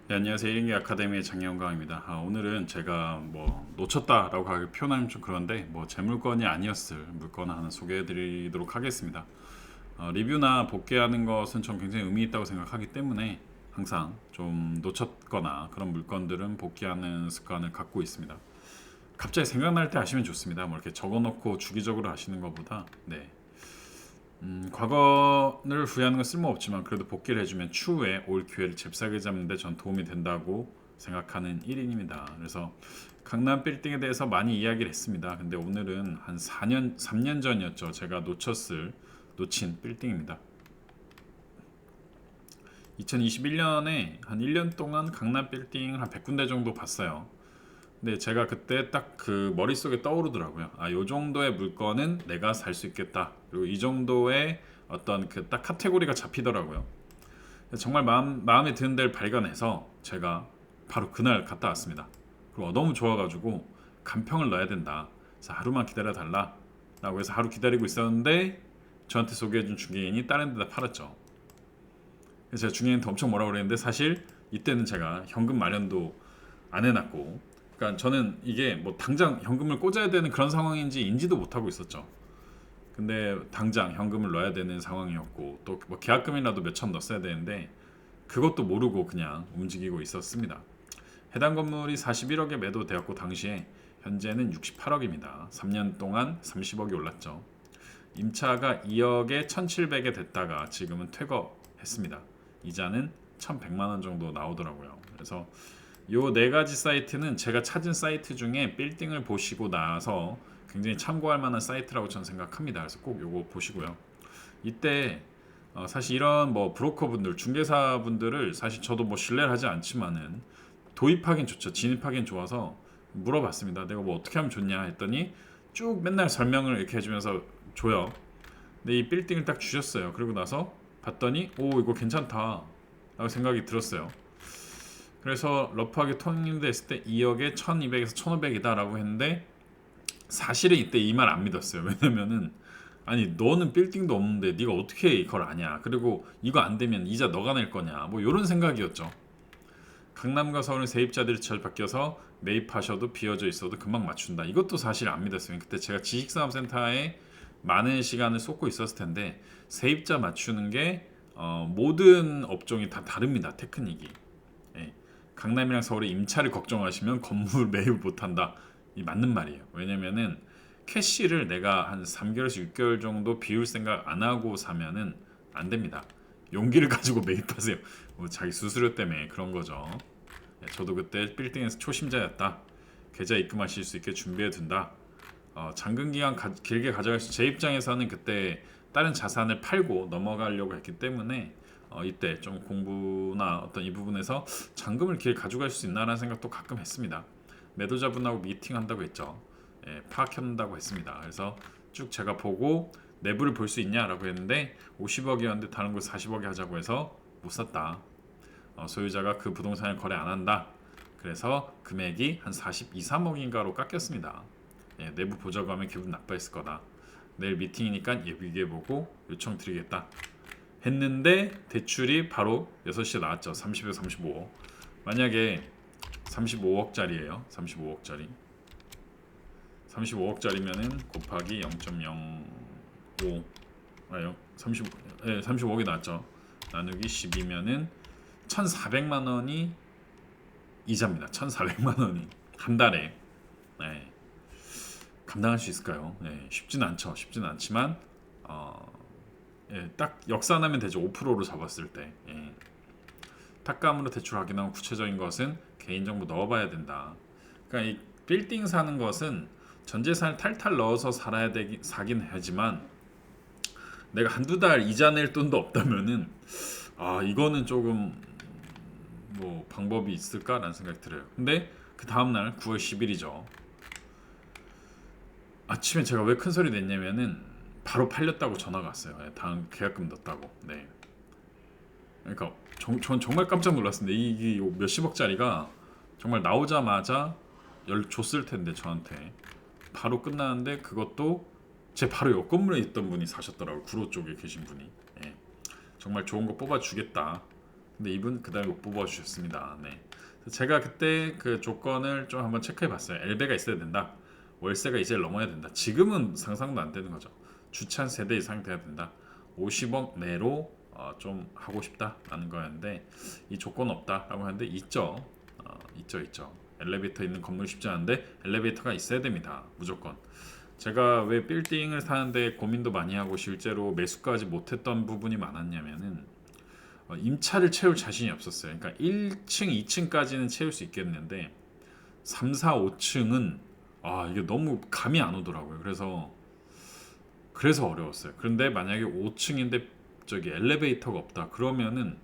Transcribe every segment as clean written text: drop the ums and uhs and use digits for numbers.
네, 안녕하세요. 1인기 아카데미의 장영광입니다. 오늘은 제가 뭐 놓쳤다라고 표현하면 좀 그런데 제 물건이 아니었을 물건 하나 소개해드리도록 하겠습니다. 리뷰나 복귀하는 것은 전 굉장히 의미 있다고 생각하기 때문에 항상 좀 놓쳤거나 그런 물건들은 복귀하는 습관을 갖고 있습니다. 갑자기 생각날 때 하시면 좋습니다. 뭐 이렇게 적어놓고 주기적으로 하시는 것보다 과거를 후회하는 건 쓸모없지만 그래도 복귀를 해주면 추후에 올 기회를 잽싸게 잡는 데 전 도움이 된다고 생각하는 1인입니다. 그래서 강남 빌딩에 대해서 많이 이야기를 했습니다. 근데 오늘은 한 3년 전이었죠. 제가 놓친 빌딩입니다. 2021년에 한 1년 동안 강남 빌딩을 한 100군데 정도 봤어요. 근데 제가 그때 딱 그 머릿속에 떠오르더라고요. 요 정도의 물건은 내가 살 수 있겠다. 그리고 이 정도의 어떤 그 딱 카테고리가 잡히더라고요. 정말 마음에 드는 데를 발견해서 제가 바로 그날 갔다 왔습니다. 그리고 너무 좋아가지고 간평을 넣어야 된다. 그래서 하루만 기다려 달라. 라고 해서 하루 기다리고 있었는데 저한테 소개해준 중개인이 다른 데다 팔았죠. 그래서 제가 중개인한테 엄청 뭐라 그랬는데 사실 이때는 제가 현금 마련도 안 해놨고, 그러니까 저는 이게 뭐 당장 현금을 꽂아야 되는 그런 상황인지 인지도 못하고 있었죠. 근데 당장 현금을 넣어야 되는 상황이었고 또 뭐 계약금이라도 몇 천 넣었어야 되는데 그것도 모르고 그냥 움직이고 있었습니다. 해당 건물이 41억에 매도되었고 당시에 현재는 68억입니다. 3년 동안 30억이 올랐죠. 임차가 2억에 1,700에 됐다가 지금은 퇴거했습니다. 이자는 1,100만 원 정도 나오더라고요. 그래서 요 네 가지 사이트는 제가 찾은 사이트 중에 빌딩을 보시고 나서 굉장히 참고할 만한 사이트라고 저는 생각합니다. 그래서 꼭 요거 보시고요. 이때 사실 이런 뭐 브로커분들, 중개사분들을 사실 저도 뭐 신뢰를 하지 않지만은 도입하긴 좋죠. 진입하긴 좋아서 물어봤습니다. 내가 뭐 어떻게 하면 좋냐 했더니 쭉 맨날 설명을 이렇게 해주면서 줘요. 근데 이 빌딩을 딱 주셨어요. 그리고 나서 봤더니 오 이거 괜찮다 라고 생각이 들었어요. 그래서 러프하게 통일됐을 때 2억에 1200에서 1500이다 라고 했는데 사실은 이때 이 말 안 믿었어요. 왜냐면은 아니 너는 빌딩도 없는데 네가 어떻게 이걸 아냐, 그리고 이거 안 되면 이자 너가 낼 거냐, 뭐 이런 생각이었죠. 강남과 서울은 세입자들이 잘 바뀌어서 매입하셔도 비어져 있어도 금방 맞춘다, 이것도 사실 안 믿었어요. 그때 제가 지식산업센터에 많은 시간을 쏟고 있었을 텐데 세입자 맞추는 게 모든 업종이 다 다릅니다. 테크닉이. 예. 강남이랑 서울의 임차를 걱정하시면 건물 매입 못한다. 이 맞는 말이에요. 왜냐면은 캐시를 내가 한 3개월에서 6개월 정도 비울 생각 안 하고 사면은 안 됩니다. 용기를 가지고 매입하세요. 뭐 자기 수수료 때문에 그런 거죠. 저도 그때 빌딩에서 초심자였다. 계좌 입금하실 수 있게 준비해 둔다. 장근 기간 길게 가져갈 수. 제 입장에서는 그때 다른 자산을 팔고 넘어가려고 했기 때문에 이때 좀 공부나 어떤 이 부분에서 잔금을 길게 가져갈 수 있나라는 생각도 가끔 했습니다. 매도자분하고 미팅한다고 했죠. 파악한다고 했습니다. 그래서 쭉 제가 보고 내부를 볼 수 있냐라고 했는데 50억이었는데 다른 거 40억에 하자고 해서 못 샀다. 소유자가 그 부동산을 거래 안 한다. 그래서 금액이 한 42, 3억인가로 깎였습니다. 내부 보자고 하면 기분 나빠했을 거다. 내일 미팅이니까 얘기해보고 요청 드리겠다 했는데 대출이 바로 6시에 나왔죠. 30에서 35억. 만약에 35억짜리예요. 35억짜리. 35억짜리면은 곱하기 0.05 아요. 35억이 나왔죠. 나누기 10이면은 1,400만 원이 이자입니다. 1,400만 원이 한 달에. 네. 감당할 수 있을까요? 쉽진 않죠. 쉽진 않지만 딱 역산하면 되죠. 5%로 잡았을 때. 탁감으로 대출하기나 하면 구체적인 것은 개인정보 넣어봐야 된다. 그러니까 이 빌딩 사는 것은 전 재산을 탈탈 넣어서 사긴 하지만 내가 한두 달 이자 낼 돈도 없다면은 이거는 조금 뭐 방법이 있을까라는 생각이 들어요. 근데 그 다음날 9월 10일이죠. 아침에 제가 왜 큰 소리 냈냐면은 바로 팔렸다고 전화가 왔어요. 다음 계약금 넣었다고. 네. 그러니까 전 정말 깜짝 놀랐습니다. 이게 몇십억짜리가 정말 나오자마자 줬을 텐데 저한테 바로 끝나는데 그것도 제 바로 옆 건물에 있던 분이 사셨더라고요. 구로 쪽에 계신 분이. 정말 좋은 거 뽑아주겠다 근데 이분 그다음에 못 뽑아주셨습니다. 네. 제가 그때 그 조건을 좀 한번 체크해봤어요. 엘베가 있어야 된다. 월세가 이제 넘어야 된다. 지금은 상상도 안 되는 거죠. 주차 한 세대 이상 돼야 된다. 50억 내로 좀 하고 싶다라는 거였는데 이 조건 없다라고 하는데 있죠. 있죠. 엘리베이터 있는 건물 쉽지 않은데 엘리베이터가 있어야 됩니다. 무조건. 제가 왜 빌딩을 사는데 고민도 많이 하고 실제로 매수까지 못했던 부분이 많았냐면은 임차를 채울 자신이 없었어요. 그러니까 1층, 2층까지는 채울 수 있겠는데 3, 4, 5층은 이게 너무 감이 안 오더라고요. 그래서 어려웠어요. 그런데 만약에 5층인데 저기 엘리베이터가 없다. 그러면은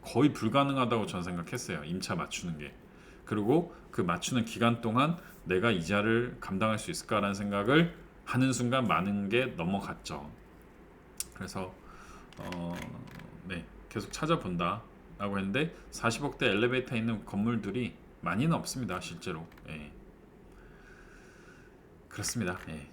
거의 불가능하다고 전 생각했어요. 임차 맞추는 게. 그리고 그 맞추는 기간 동안 내가 이자를 감당할 수 있을까라는 생각을 하는 순간 많은 게 넘어갔죠. 그래서 네, 계속 찾아본다라고 했는데 40억대 엘리베이터 있는 건물들이 많이는 없습니다. 실제로. 예. 그렇습니다. 예.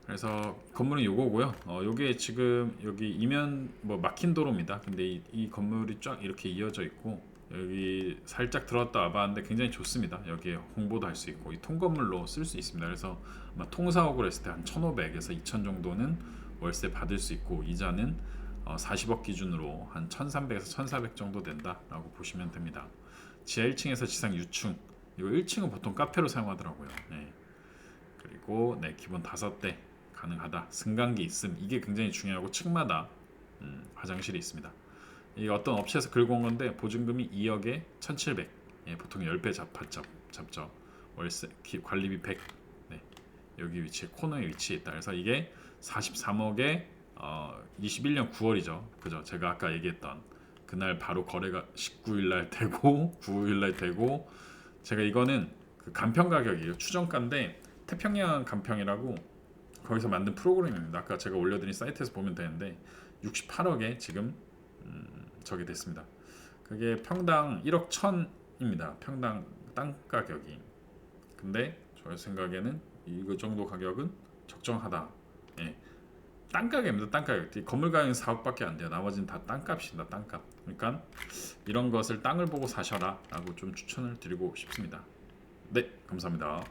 그래서 건물은 요거고요. 요게 지금 여기 이면 뭐 막힌 도로입니다. 근데 이 건물이 쫙 이렇게 이어져 있고 여기 살짝 들어왔다 와봤는데 굉장히 좋습니다. 여기에 홍보도 할 수 있고 이 통건물로 쓸 수 있습니다. 그래서 아마 통사옥으로 했을 때 한 1,500에서 2,000 정도는 월세 받을 수 있고 이자는 40억 기준으로 한 1,300에서 1,400 정도 된다라고 보시면 됩니다. 지하 1층에서 지상 6층. 이거 1층은 보통 카페로 사용하더라고요. 네. 그리고 네, 기본 5대 가능하다. 승강기 있음. 이게 굉장히 중요하고 층마다 화장실이 있습니다. 이 어떤 업체에서 긁어 온 건데 보증금이 2억에 1,700. 예, 보통 10배 잡죠. 월세 관리비 100. 네. 여기 위치에 코너에 위치해 있다. 그래서 이게 43억에 21년 9월이죠. 그죠? 제가 아까 얘기했던 그날 바로 거래가 19일 날 되고 9일 날 되고 제가 이거는 그 간평 가격이에요. 추정가인데 태평양 간평이라고 거기서 만든 프로그램입니다. 아까 제가 올려드린 사이트에서 보면 되는데 68억에 지금 저게 됐습니다. 그게 평당 1억 1,000입니다. 평당 땅 가격이. 근데 저 생각에는 이거 정도 가격은 적정하다. 예. 땅 가격입니다. 땅 가격. 건물 가격은 4억밖에 안 돼요. 나머지는 다 땅값입니다. 땅값. 그러니까 이런 것을 땅을 보고 사셔라라고 좀 추천을 드리고 싶습니다. 네, 감사합니다.